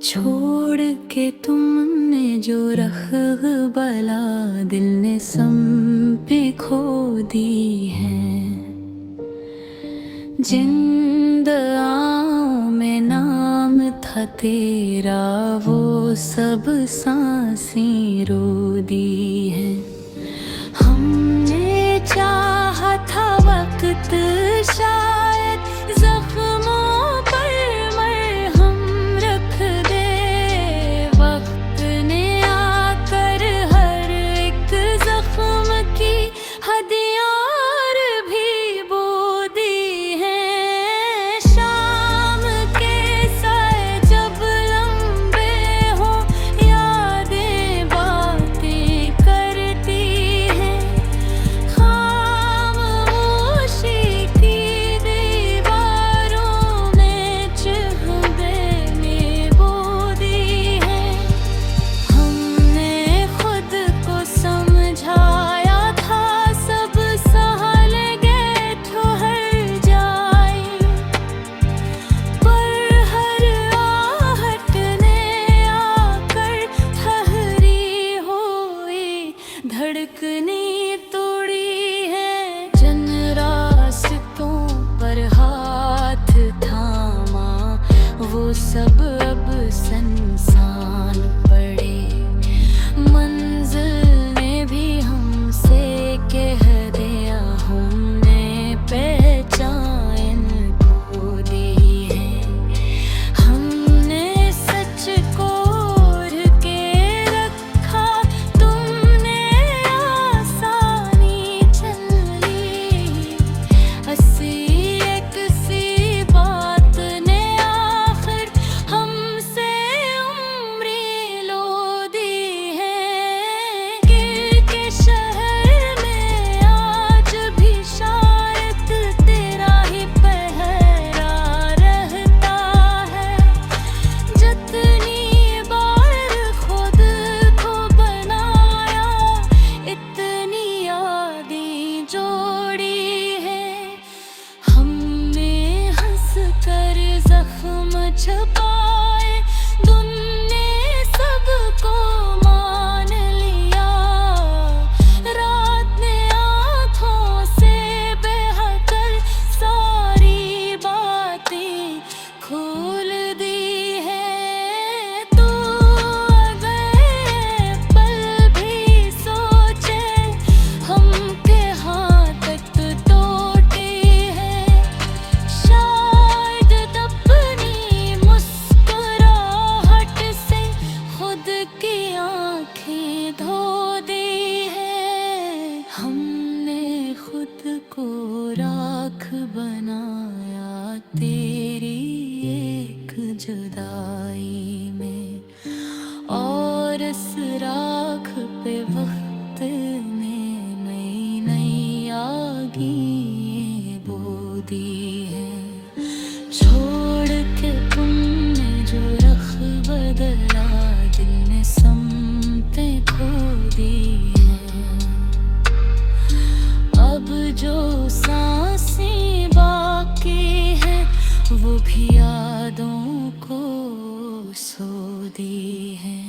छोड़ के तुमने जो रख बला दिल ने सम पे खो दी है। जिन दुआओं में नाम था तेरा वो सब सांसें रो दी है। हमने चाहा था वक्त शायद जख्मों पर मरहम रख दे। वक्त ने आकर हर एक जख्म की हदियाँ भी बो दी हैं। शाम के साए जब लंबे हों यादें बातें करती हैं। खामोशी की दीवारों में चहबेने बो दी हैं। हमने खुद को समझाया था सब सह लेंगे ठहर जाए, पर हर आहट ने आकर ठहरी हुई धड़कने तोड़ी है। जन रास्तों पर हाथ थामा वो सब अब संसान पड़े। मंजिल ने भी हमसे कह दिया हमने पहचान खो दी है। हमने सच को ओढ़ के रखा तुमने आसानी चल ली। हंसी एक सी बात ने आखिर हमसे उम्रें लो दी है। गिर के शहर में आज भी शायद तेरा ही पहरा रहता है। जितनी बार खुद को बनाया इतनी यादें जोड़ी है। हमने हंस कर जख्म छुपाए, तुमने सबको मान लिया। रात ने आँखों से बहकर सारी बातें खोल दी है। तू अगर पल भी सोचे हम के हाथ टूटे हैं। शायद अपनी मुस्कुराहट से खुद की आँखें धो दी है। हमने खुद को राख बनाया तेरी एक जुदाई में, और इस राख पे वक्त ने नई नई आगें बो दी है। छोड़ के तुमने जो रख बदला दिल ने समतें खो दी हैं। अब जो सांसें बाकी हैं वो भी यादों को सो दी हैं।